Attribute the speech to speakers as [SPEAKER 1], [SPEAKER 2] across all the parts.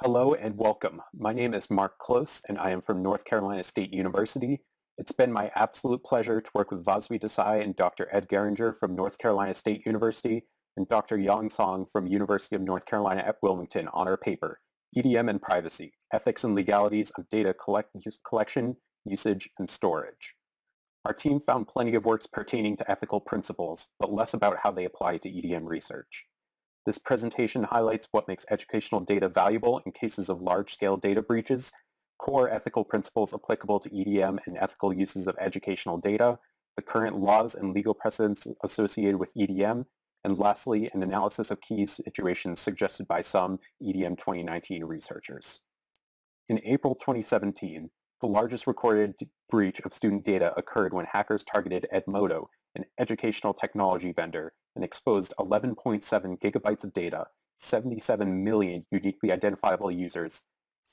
[SPEAKER 1] Hello and welcome. My name is Mark Klose and I am from North Carolina State University. It's been my absolute pleasure to work with Vasvi Desai and Dr. Ed Gehringer from North Carolina State University and Dr. Yang Song from University of North Carolina at Wilmington on our paper, EDM and Privacy, Ethics and Legalities of Data Collection, Usage, and Storage. Our team found plenty of works pertaining to ethical principles, but less about how they apply to EDM research. This presentation highlights what makes educational data valuable in cases of large-scale data breaches, core ethical principles applicable to EDM and ethical uses of educational data, the current laws and legal precedents associated with EDM, and lastly, an analysis of key situations suggested by some EDM 2019 researchers. In April 2017, the largest recorded breach of student data occurred when hackers targeted Edmodo, an educational technology vendor, and exposed 11.7 gigabytes of data, 77 million uniquely identifiable users,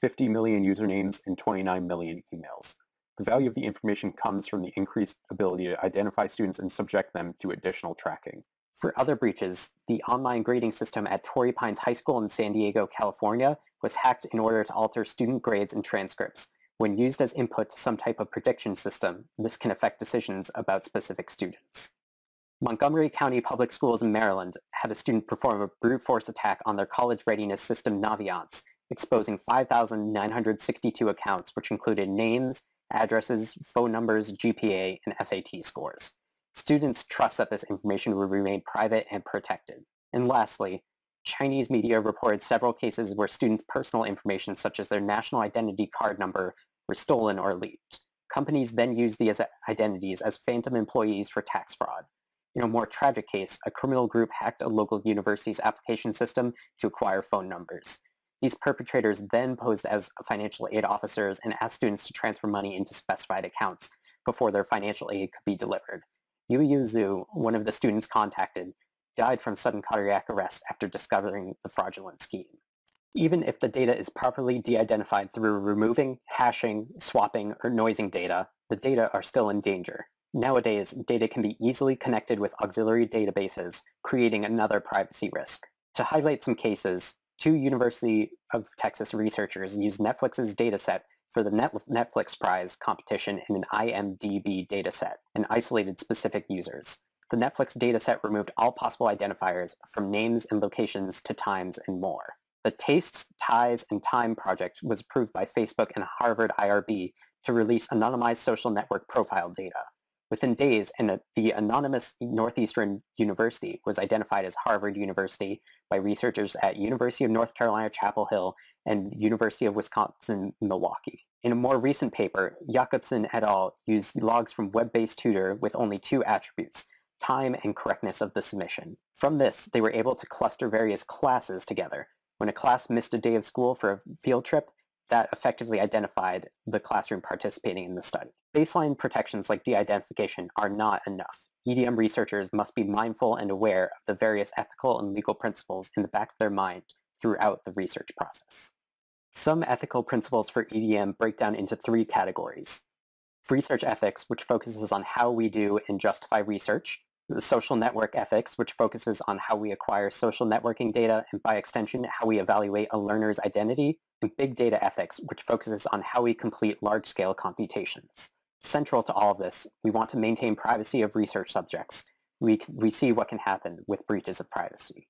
[SPEAKER 1] 50 million usernames, and 29 million emails. The value of the information comes from the increased ability to identify students and subject them to additional tracking. For other breaches, the online grading system at Torrey Pines High School in San Diego, California, was hacked in order to alter student grades and transcripts. When used as input to some type of prediction system, this can affect decisions about specific students. Montgomery County Public Schools in Maryland had a student perform a brute force attack on their college readiness system Naviance, exposing 5,962 accounts, which included names, addresses, phone numbers, GPA, and SAT scores. Students trust that this information will remain private and protected. And lastly, Chinese media reported several cases where students' personal information, such as their national identity card number, were stolen or leaked. Companies then used these identities as phantom employees for tax fraud. In a more tragic case, a criminal group hacked a local university's application system to acquire phone numbers. These perpetrators then posed as financial aid officers and asked students to transfer money into specified accounts before their financial aid could be delivered. Yu Zhu, one of the students contacted, died from sudden cardiac arrest after discovering the fraudulent scheme. Even if the data is properly de-identified through removing, hashing, swapping, or noising data, the data are still in danger. Nowadays, data can be easily connected with auxiliary databases, creating another privacy risk. To highlight some cases, two University of Texas researchers used Netflix's dataset for the Netflix Prize competition in an IMDb dataset and isolated specific users. The Netflix dataset removed all possible identifiers from names and locations to times and more. The Tastes, Ties, and Time project was approved by Facebook and Harvard IRB to release anonymized social network profile data. Within days, the anonymous Northeastern University was identified as Harvard University by researchers at University of North Carolina, Chapel Hill, and University of Wisconsin, Milwaukee. In a more recent paper, Jacobson et al. Used logs from web-based tutor with only two attributes, time and correctness of the submission. From this, they were able to cluster various classes together. When a class missed a day of school for a field trip, that effectively identified the classroom participating in the study. Baseline protections like de-identification are not enough. EDM researchers must be mindful and aware of the various ethical and legal principles in the back of their mind throughout the research process. Some ethical principles for EDM break down into three categories. Research ethics, which focuses on how we do and justify research. The social network ethics, which focuses on how we acquire social networking data and by extension, how we evaluate a learner's identity. And big data ethics, which focuses on how we complete large-scale computations. Central to all of this, we want to maintain privacy of research subjects. We see what can happen with breaches of privacy.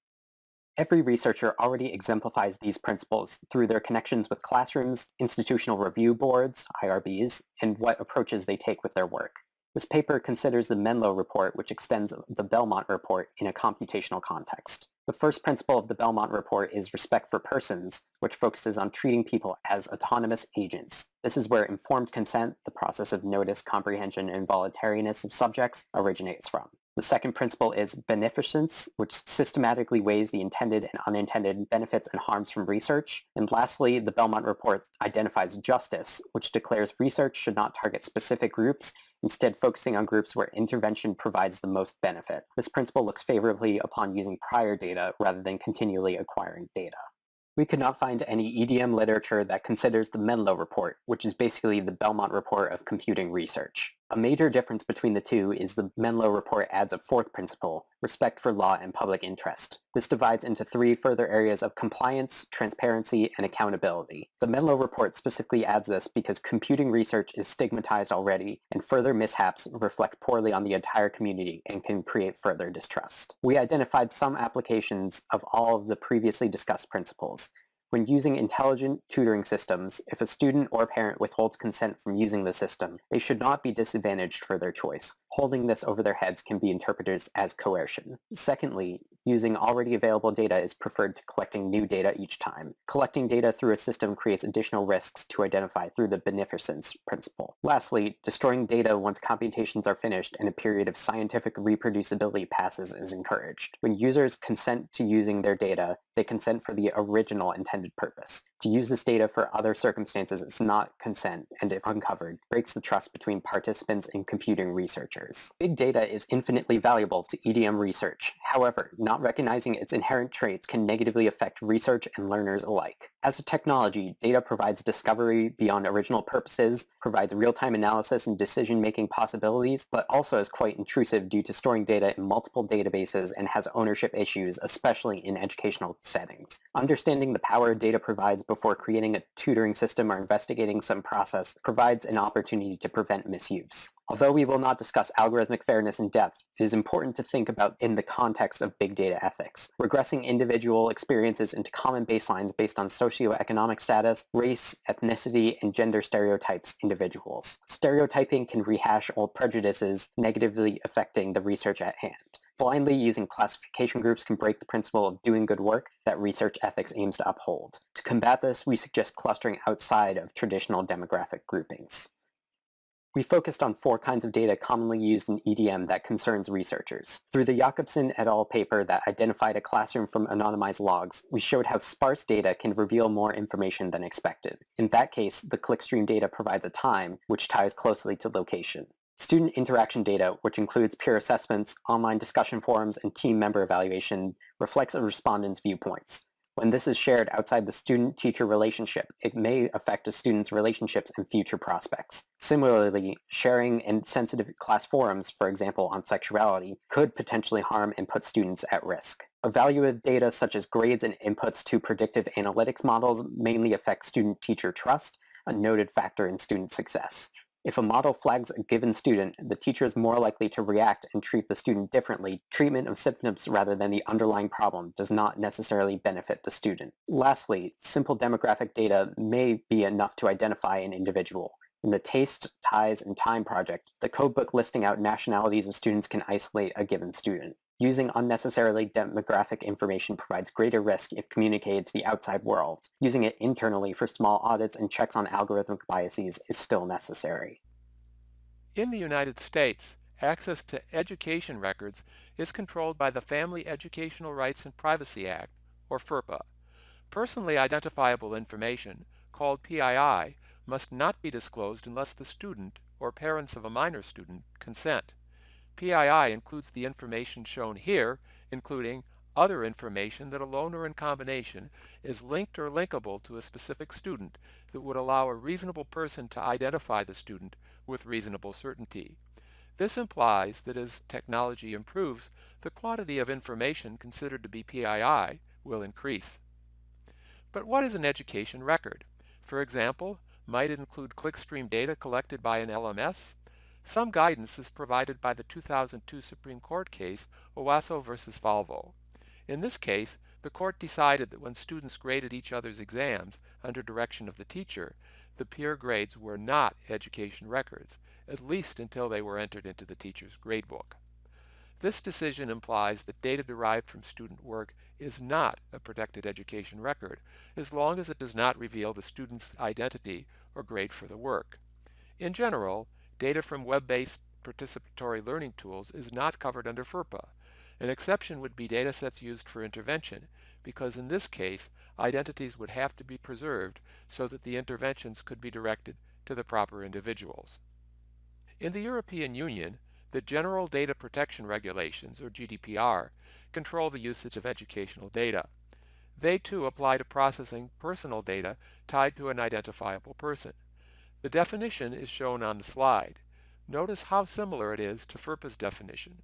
[SPEAKER 1] Every researcher already exemplifies these principles through their connections with classrooms, institutional review boards, IRBs, and what approaches they take with their work. This paper considers the Menlo report, which extends the Belmont report in a computational context. The first principle of the Belmont report is respect for persons, which focuses on treating people as autonomous agents. This is where informed consent, the process of notice, comprehension, and voluntariness of subjects, originates from. The second principle is beneficence, which systematically weighs the intended and unintended benefits and harms from research. And lastly, the Belmont report identifies justice, which declares research should not target specific groups, instead focusing on groups where intervention provides the most benefit. This principle looks favorably upon using prior data rather than continually acquiring data. We could not find any EDM literature that considers the Menlo report, which is basically the Belmont report of computing research. A major difference between the two is the Menlo report adds a fourth principle, respect for law and public interest. This divides into three further areas of compliance, transparency, and accountability. The Menlo report specifically adds this because computing research is stigmatized already, and further mishaps reflect poorly on the entire community and can create further distrust. We identified some applications of all of the previously discussed principles. When using intelligent tutoring systems, if a student or parent withholds consent from using the system, they should not be disadvantaged for their choice. Holding this over their heads can be interpreted as coercion. Secondly, using already available data is preferred to collecting new data each time. Collecting data through a system creates additional risks to identify through the beneficence principle. Lastly, destroying data once computations are finished and a period of scientific reproducibility passes is encouraged. When users consent to using their data, they consent for the original intended purpose. To use this data for other circumstances is not consent, and if uncovered, breaks the trust between participants and computing researchers. Big data is infinitely valuable to EDM research. However, not recognizing its inherent traits can negatively affect research and learners alike. As a technology, data provides discovery beyond original purposes, provides real-time analysis and decision-making possibilities, but also is quite intrusive due to storing data in multiple databases and has ownership issues, especially in educational settings. Understanding the power data provides before creating a tutoring system or investigating some process provides an opportunity to prevent misuse. Although we will not discuss algorithmic fairness in depth, it is important to think about in the context of big data ethics. Regressing individual experiences into common baselines based on socioeconomic status, race, ethnicity, and gender stereotypes individuals. Stereotyping can rehash old prejudices, negatively affecting the research at hand. Blindly using classification groups can break the principle of doing good work that research ethics aims to uphold. To combat this, we suggest clustering outside of traditional demographic groupings. We focused on 4 kinds of data commonly used in EDM that concerns researchers. Through the Jakobsen et al. Paper that identified a classroom from anonymized logs, we showed how sparse data can reveal more information than expected. In that case, the clickstream data provides a time, which ties closely to location. Student interaction data, which includes peer assessments, online discussion forums, and team member evaluation, reflects a respondent's viewpoints. When this is shared outside the student-teacher relationship, it may affect a student's relationships and future prospects. Similarly, sharing in sensitive class forums, for example on sexuality, could potentially harm and put students at risk. Evaluative data such as grades and inputs to predictive analytics models mainly affect student-teacher trust, a noted factor in student success. If a model flags a given student, the teacher is more likely to react and treat the student differently. Treatment of symptoms rather than the underlying problem does not necessarily benefit the student. Lastly, simple demographic data may be enough to identify an individual. In the Taste, Ties, and Time project, the codebook listing out nationalities of students can isolate a given student. Using unnecessarily demographic information provides greater risk if communicated to the outside world. Using it internally for small audits and checks on algorithmic biases is still necessary.
[SPEAKER 2] In the United States, access to education records is controlled by the Family Educational Rights and Privacy Act, or FERPA. Personally identifiable information, called PII, must not be disclosed unless the student or parents of a minor student consent. PII includes the information shown here, including other information that alone or in combination is linked or linkable to a specific student that would allow a reasonable person to identify the student with reasonable certainty. This implies that as technology improves, the quantity of information considered to be PII will increase. But what is an education record? For example, might it include clickstream data collected by an LMS? Some guidance is provided by the 2002 Supreme Court case Owasso versus Falvo. In this case, the court decided that when students graded each other's exams under direction of the teacher, the peer grades were not education records, at least until they were entered into the teacher's gradebook. This decision implies that data derived from student work is not a protected education record, as long as it does not reveal the student's identity or grade for the work. In general, data from web-based participatory learning tools is not covered under FERPA. An exception would be datasets used for intervention, because in this case, identities would have to be preserved so that the interventions could be directed to the proper individuals. In the European Union, the General Data Protection Regulations, or GDPR, control the usage of educational data. They too apply to processing personal data tied to an identifiable person. The definition is shown on the slide. Notice how similar it is to FERPA's definition.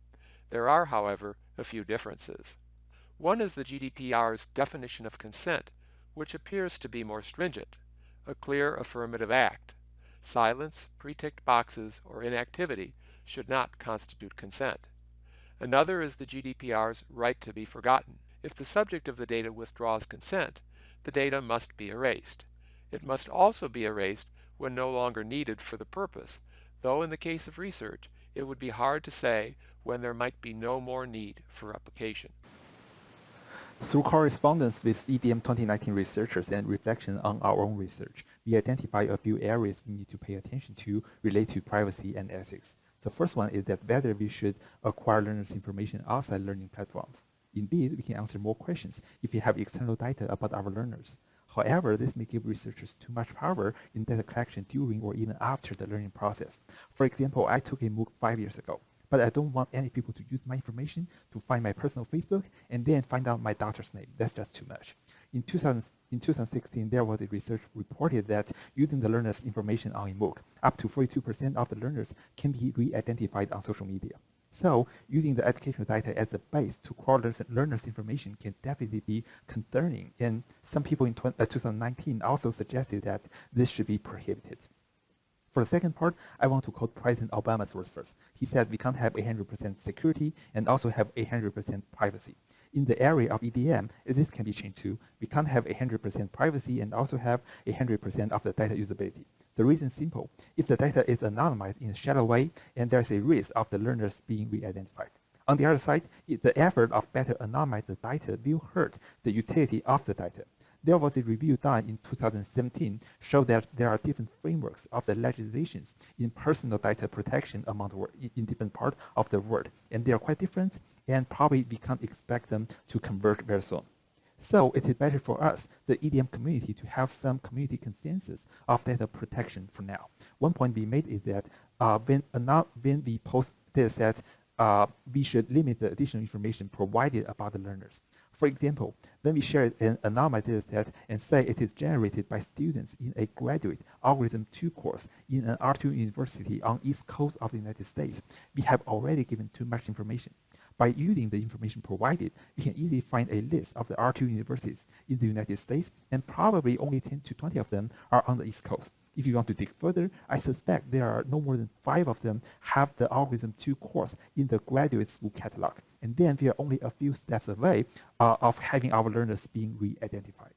[SPEAKER 2] There are, however, a few differences. One is the GDPR's definition of consent, which appears to be more stringent, a clear affirmative act. Silence, pre-ticked boxes, or inactivity should not constitute consent. Another is the GDPR's right to be forgotten. If the subject of the data withdraws consent, the data must be erased. It must also be erased when no longer needed for the purpose, though in the case of research, it would be hard to say when there might be no more need for replication.
[SPEAKER 3] Through correspondence with EDM 2019 researchers and reflection on our own research, we identify a few areas we need to pay attention to related to privacy and ethics. The first one is that whether we should acquire learners' information outside learning platforms. Indeed, we can answer more questions if we have external data about our learners. However, this may give researchers too much power in data collection during or even after the learning process. For example, I took a MOOC 5 years ago, but I don't want any people to use my information to find my personal Facebook and then find out my daughter's name. That's just too much. In 2016, there was a research reported that using the learner's information on a MOOC, up to 42% of the learners can be re-identified on social media. So, using the educational data as a base to crawl learners' information can definitely be concerning, and some people in 2019 also suggested that this should be prohibited. For the second part, I want to quote President Obama's words first. He said we can't have 100% security and also have 100% privacy. In the area of EDM, this can be changed too. We can't have 100% privacy and also have 100% of the data usability. The reason is simple. If the data is anonymized in a shallow way, and there's a risk of the learners being re-identified. On the other side, the effort of better anonymize the data will hurt the utility of the data. There was a review done in 2017 showed that there are different frameworks of the legislations in personal data protection among the world, in different parts of the world, and they are quite different, and probably we can't expect them to converge very soon. So it is better for us, the EDM community, to have some community consensus of data protection for now. One point we made is that when we post data sets, we should limit the additional information provided about the learners. For example, when we share an anonymized data set and say it is generated by students in a graduate algorithm 2 course in an R2 university on East Coast of the United States, we have already given too much information. By using the information provided, we can easily find a list of the R2 universities in the United States, and probably only 10 to 20 of them are on the East Coast. If you want to dig further, I suspect there are no more than 5 of them have the Algorithm 2 course in the graduate school catalog. And then we are only a few steps away of having our learners being re-identified.